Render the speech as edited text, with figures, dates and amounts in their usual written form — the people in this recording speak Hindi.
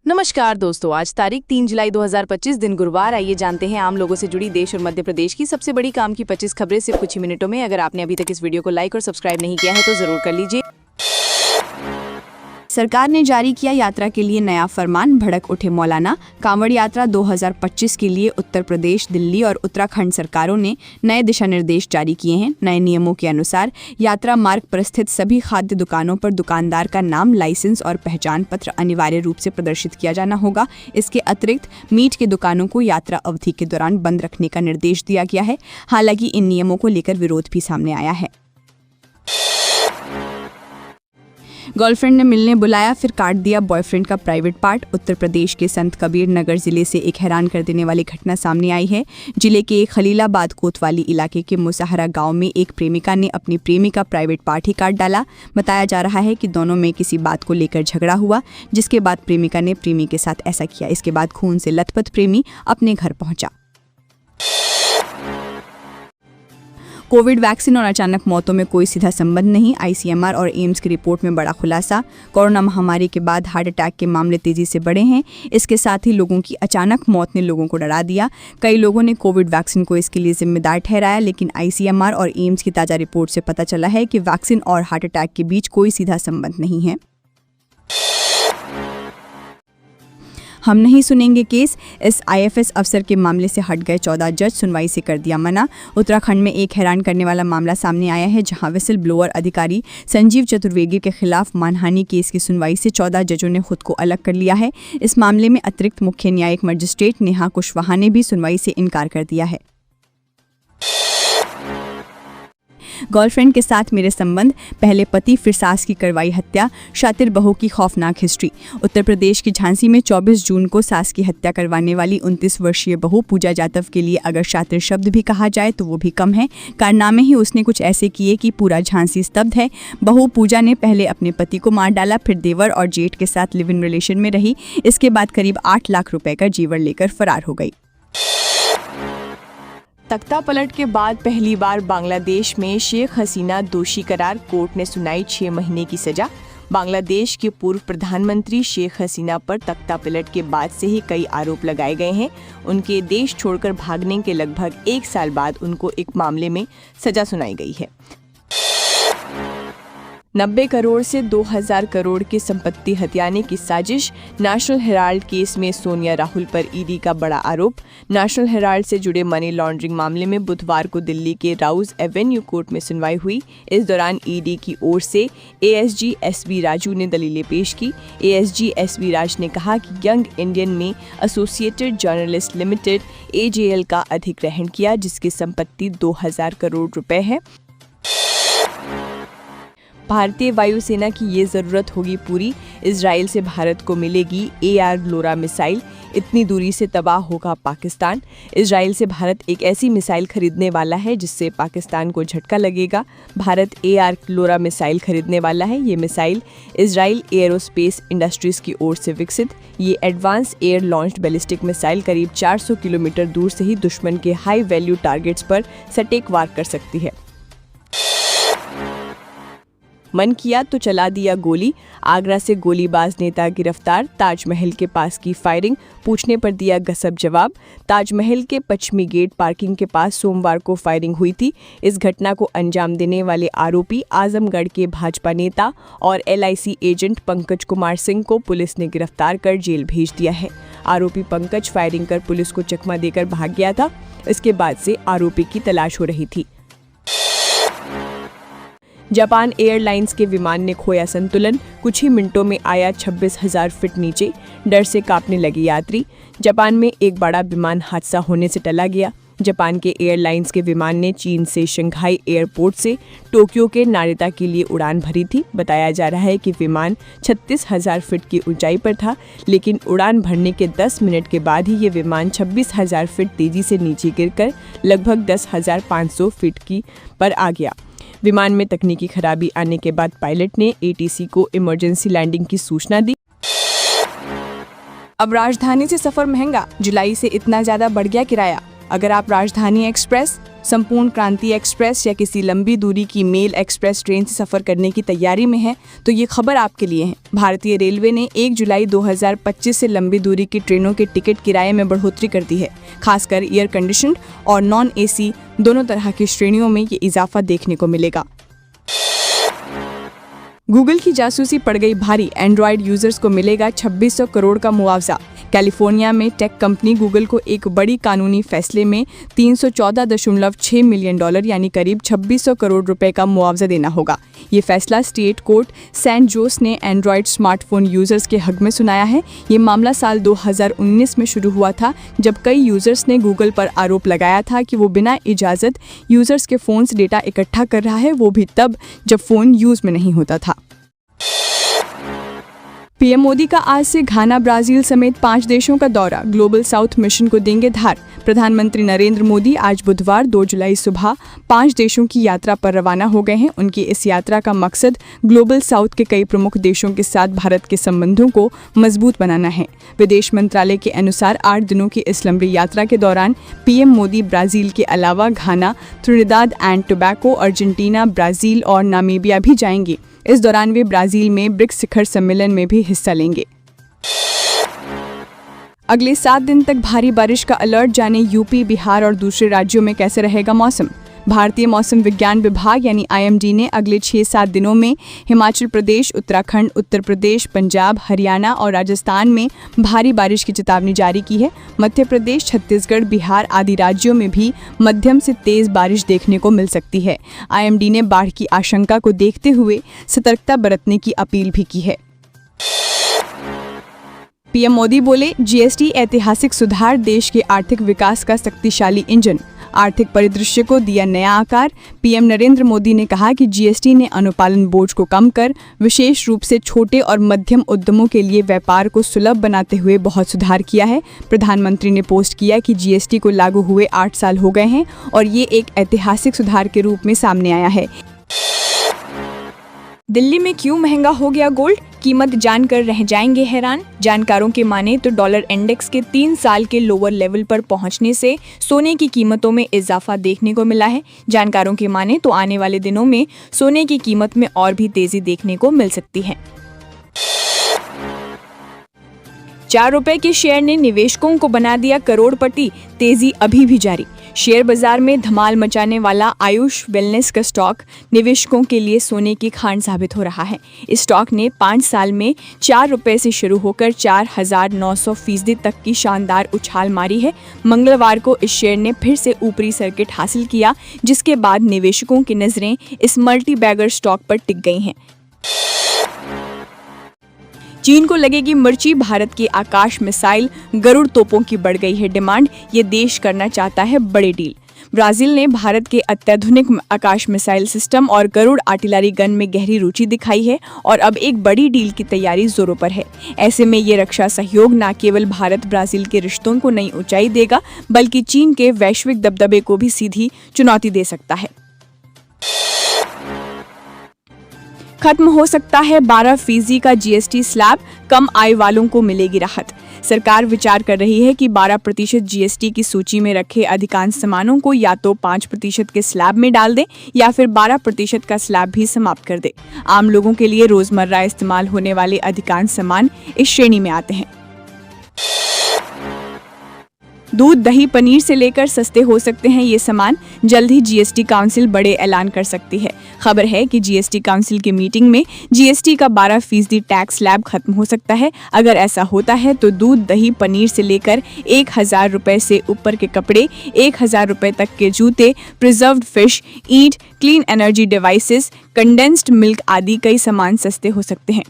नमस्कार दोस्तों, आज तारीख 3 जुलाई 2025 दिन गुरुवार। आइए जानते हैं आम लोगों से जुड़ी देश और मध्य प्रदेश की सबसे बड़ी काम की 25 खबरें सिर्फ कुछ ही मिनटों में। अगर आपने अभी तक इस वीडियो को लाइक और सब्सक्राइब नहीं किया है तो जरूर कर लीजिए। सरकार ने जारी किया यात्रा के लिए नया फरमान, भड़क उठे मौलाना। कांवड़ यात्रा 2025 के लिए उत्तर प्रदेश, दिल्ली और उत्तराखंड सरकारों ने नए दिशा निर्देश जारी किए हैं। नए नियमों के अनुसार यात्रा मार्ग पर स्थित सभी खाद्य दुकानों पर दुकानदार का नाम, लाइसेंस और पहचान पत्र अनिवार्य रूप से प्रदर्शित किया जाना होगा। इसके अतिरिक्त मीट की दुकानों को यात्रा अवधि के दौरान बंद रखने का निर्देश दिया गया है। हालांकि इन नियमों को लेकर विरोध भी सामने आया है। गर्लफ्रेंड ने मिलने बुलाया, फिर काट दिया बॉयफ्रेंड का प्राइवेट पार्ट। उत्तर प्रदेश के संत कबीर नगर जिले से एक हैरान कर देने वाली घटना सामने आई है। जिले के खलीलाबाद कोतवाली इलाके के मुसाहरा गांव में एक प्रेमिका ने अपनी प्रेमी का प्राइवेट पार्ट ही काट डाला। बताया जा रहा है कि दोनों में किसी बात को लेकर झगड़ा हुआ, जिसके बाद प्रेमिका ने प्रेमी के साथ ऐसा किया। इसके बाद खून से लथपथ प्रेमी अपने घर पहुंचा। कोविड वैक्सीन और अचानक मौतों में कोई सीधा संबंध नहीं। आईसीएमआर और एम्स की रिपोर्ट में बड़ा खुलासा। कोरोना महामारी के बाद हार्ट अटैक के मामले तेजी से बढ़े हैं। इसके साथ ही लोगों की अचानक मौत ने लोगों को डरा दिया। कई लोगों ने कोविड वैक्सीन को इसके लिए जिम्मेदार ठहराया, लेकिन आईसीएमआर और एम्स की ताज़ा रिपोर्ट से पता चला है कि वैक्सीन और हार्ट अटैक के बीच कोई सीधा संबंध नहीं है। हम नहीं सुनेंगे केस। इस आईएफएस अफसर के मामले से हट गए 14 जज, सुनवाई से कर दिया मना। उत्तराखंड में एक हैरान करने वाला मामला सामने आया है, जहां विसिल ब्लोअर अधिकारी संजीव चतुर्वेदी के खिलाफ मानहानि केस की सुनवाई से 14 जजों ने खुद को अलग कर लिया है। इस मामले में अतिरिक्त मुख्य न्यायिक मजिस्ट्रेट नेहा कुशवाहा ने भी सुनवाई से इनकार कर दिया है। गर्लफ्रेंड के साथ मेरे संबंध, पहले पति फिर सास की करवाई हत्या, शातिर बहू की खौफनाक हिस्ट्री। उत्तर प्रदेश की झांसी में 24 जून को सास की हत्या करवाने वाली 29 वर्षीय बहू पूजा जाटव के लिए अगर शातिर शब्द भी कहा जाए तो वो भी कम है। कारनामे ही उसने कुछ ऐसे किए कि पूरा झांसी स्तब्ध है। बहू पूजा ने पहले अपने पति को मार डाला, फिर देवर और जेठ के साथ लिव इन रिलेशन में रही। इसके बाद करीब 8 लाख रुपए का जेवर लेकर फरार हो गई। तख्ता पलट के बाद पहली बार बांग्लादेश में शेख हसीना दोषी करार, कोर्ट ने सुनाई 6 महीने की सजा। बांग्लादेश के पूर्व प्रधानमंत्री शेख हसीना पर तख्ता पलट के बाद से ही कई आरोप लगाए गए हैं। उनके देश छोड़कर भागने के लगभग 1 साल बाद उनको एक मामले में सजा सुनाई गई है। 90 करोड़ से 2000 करोड़ की संपत्ति हथियाने की साजिश। नेशनल हेराल्ड केस में सोनिया राहुल पर ईडी का बड़ा आरोप। नेशनल हेराल्ड से जुड़े मनी लॉन्ड्रिंग मामले में बुधवार को दिल्ली के राउज एवेन्यू कोर्ट में सुनवाई हुई। इस दौरान ईडी की ओर से एएसजी एसबी राजू ने दलीलें पेश की। एएसजी एसबी राज ने कहा कि यंग इंडियन में एसोसिएटेड जर्नलिस्ट लिमिटेड एजेएल का अधिग्रहण किया, जिसकी संपत्ति 2000 करोड़ रुपए है। भारतीय वायुसेना की ये जरूरत होगी पूरी। इजराइल से भारत को मिलेगी AR ग्लोरा मिसाइल। इतनी दूरी से तबाह होगा पाकिस्तान। इजराइल से भारत एक ऐसी मिसाइल खरीदने वाला है जिससे पाकिस्तान को झटका लगेगा। भारत AR ग्लोरा मिसाइल खरीदने वाला है। ये मिसाइल इजराइल एयरोस्पेस इंडस्ट्रीज की ओर से विकसित ये advance air launched ballistic missile करीब 400 किलोमीटर दूर से ही दुश्मन के हाई वैल्यू टारगेट्स पर सटीक वार कर सकती है। मन किया तो चला दिया गोली। आगरा से गोलीबाज नेता गिरफ्तार। ताजमहल के पास की फायरिंग, पूछने पर दिया गसब जवाब। ताजमहल के पश्चिमी गेट पार्किंग के पास सोमवार को फायरिंग हुई थी। इस घटना को अंजाम देने वाले आरोपी आजमगढ़ के भाजपा नेता और LIC एजेंट पंकज कुमार सिंह को पुलिस ने गिरफ्तार कर जेल भेज दिया है। आरोपी पंकज फायरिंग कर पुलिस को चकमा देकर भाग गया था। इसके बाद से आरोपी की तलाश हो रही थी। जापान एयरलाइंस के विमान ने खोया संतुलन, कुछ ही मिनटों में आया 26,000 फीट नीचे। डर से कांपने लगे यात्री। जापान में एक बड़ा विमान हादसा होने से टला गया। जापान के एयरलाइंस के विमान ने चीन से शंघाई एयरपोर्ट से टोक्यो के नारिता के लिए उड़ान भरी थी। बताया जा रहा है कि विमान 36,000 फीट की ऊंचाई पर था, लेकिन उड़ान भरने के 10 मिनट के बाद ही ये विमान 26,000 फीट तेजी से नीचे गिरकर लगभग 10,500 फीट की पर आ गया। विमान में तकनीकी खराबी आने के बाद पायलट ने ATC को इमरजेंसी लैंडिंग की सूचना दी। अब राजधानी से सफर महंगा, जुलाई से इतना ज्यादा बढ़ गया किराया। अगर आप राजधानी एक्सप्रेस, संपूर्ण क्रांति एक्सप्रेस या किसी लंबी दूरी की मेल एक्सप्रेस ट्रेन से सफ़र करने की तैयारी में हैं तो ये खबर आपके लिए है। भारतीय रेलवे ने 1 जुलाई 2025 से लंबी दूरी की ट्रेनों के टिकट किराए में बढ़ोतरी कर दी है। खासकर एयर कंडीशनड और नॉन एसी दोनों तरह की श्रेणियों में ये इजाफा देखने को मिलेगा। गूगल की जासूसी पड़ गई भारी, एंड्रॉयड यूजर्स को मिलेगा 2600 करोड़ का मुआवजा। कैलिफोर्निया में टेक कंपनी गूगल को एक बड़ी कानूनी फैसले में $314.6 मिलियन यानी करीब 2600 करोड़ रुपए का मुआवजा देना होगा। ये फैसला स्टेट कोर्ट सैन जोस ने एंड्रॉयड स्मार्टफोन यूजर्स के हक में सुनाया है। ये मामला साल 2019 में शुरू हुआ था, जब कई यूजर्स ने गूगल पर आरोप लगाया था कि वो बिना इजाज़त यूजर्स के फ़ोन से डेटा इकट्ठा कर रहा है, वो भी तब जब फ़ोन यूज़ में नहीं होता था। पीएम मोदी का आज से घाना, ब्राजील समेत 5 देशों का दौरा, ग्लोबल साउथ मिशन को देंगे धार। प्रधानमंत्री नरेंद्र मोदी आज बुधवार 2 जुलाई सुबह 5 देशों की यात्रा पर रवाना हो गए हैं। उनकी इस यात्रा का मकसद ग्लोबल साउथ के कई प्रमुख देशों के साथ भारत के संबंधों को मजबूत बनाना है। विदेश मंत्रालय के अनुसार 8 दिनों की इस लंबी यात्रा के दौरान पीएम मोदी ब्राजील के अलावा Ghana, Trinidad and Tobago, Argentina, Brazil और नामीबिया भी जाएंगे। इस दौरान वे ब्राजील में ब्रिक्स शिखर सम्मेलन में भी हिस्सा लेंगे। अगले 7 दिन तक भारी बारिश का अलर्ट, जाने यूपी, बिहार और दूसरे राज्यों में कैसे रहेगा मौसम। भारतीय मौसम विज्ञान विभाग यानी IMD ने अगले 6-7 दिनों में हिमाचल प्रदेश, उत्तराखंड, उत्तर प्रदेश, पंजाब, हरियाणा और राजस्थान में भारी बारिश की चेतावनी जारी की है। मध्य प्रदेश, छत्तीसगढ़, बिहार आदि राज्यों में भी मध्यम से तेज बारिश देखने को मिल सकती है। IMD ने बाढ़ की आशंका को देखते हुए सतर्कता बरतने की अपील भी की है। पीएम मोदी बोले, GST ऐतिहासिक सुधार, देश के आर्थिक विकास का शक्तिशाली इंजन, आर्थिक परिदृश्य को दिया नया आकार। पीएम नरेंद्र मोदी ने कहा कि GST ने अनुपालन बोझ को कम कर विशेष रूप से छोटे और मध्यम उद्यमों के लिए व्यापार को सुलभ बनाते हुए बहुत सुधार किया है। प्रधानमंत्री ने पोस्ट किया कि GST को लागू हुए 8 साल हो गए हैं और ये एक ऐतिहासिक सुधार के रूप में सामने आया है। दिल्ली में क्यों महंगा हो गया गोल्ड, कीमत जानकर रह जाएंगे हैरान। जानकारों के माने तो डॉलर इंडेक्स के 3 साल के लोअर लेवल पर पहुंचने से सोने की कीमतों में इजाफा देखने को मिला है। जानकारों के माने तो आने वाले दिनों में सोने की कीमत में और भी तेजी देखने को मिल सकती है। 4 रुपए के शेयर ने निवेशकों को बना दिया करोड़पति, तेजी अभी भी जारी। शेयर बाजार में धमाल मचाने वाला आयुष वेलनेस का स्टॉक निवेशकों के लिए सोने की खान साबित हो रहा है। इस स्टॉक ने 5 साल में 4 रुपए से शुरू होकर 4,900% तक की शानदार उछाल मारी है। मंगलवार को इस शेयर ने फिर से ऊपरी सर्किट हासिल किया, जिसके बाद निवेशकों की नजरें इस मल्टी बैगर स्टॉक पर टिक गई हैं। चीन को लगेगी मिर्ची, भारत की आकाश मिसाइल गरुड़ तोपों की बढ़ गई है डिमांड। ये देश करना चाहता है बड़े डील। ब्राजील ने भारत के अत्याधुनिक आकाश मिसाइल सिस्टम और गरुड़ आर्टिलरी गन में गहरी रुचि दिखाई है और अब एक बड़ी डील की तैयारी जोरों पर है। ऐसे में ये रक्षा सहयोग न केवल भारत ब्राजील के रिश्तों को नई ऊंचाई देगा, बल्कि चीन के वैश्विक दबदबे को भी सीधी चुनौती दे सकता है। खत्म हो सकता है 12% का GST स्लैब, कम आय वालों को मिलेगी राहत। सरकार विचार कर रही है कि 12% GST की सूची में रखे अधिकांश सामानों को या तो 5% के स्लैब में डाल दें या फिर 12% का स्लैब भी समाप्त कर दे। आम लोगों के लिए रोजमर्रा इस्तेमाल होने वाले अधिकांश सामान इस श्रेणी में आते हैं। दूध, दही, पनीर से लेकर सस्ते हो सकते हैं ये सामान, जल्द ही GST काउंसिल बड़े ऐलान कर सकती है। खबर है कि GST काउंसिल की मीटिंग में GST का 12% टैक्स स्लैब खत्म हो सकता है। अगर ऐसा होता है तो दूध, दही, पनीर से लेकर 1,000 रुपए से ऊपर के कपड़े, 1,000 रुपए तक के जूते, प्रिजर्व्ड फिश, ईंट, clean energy devices, condensed milk आदि कई सामान सस्ते हो सकते हैं।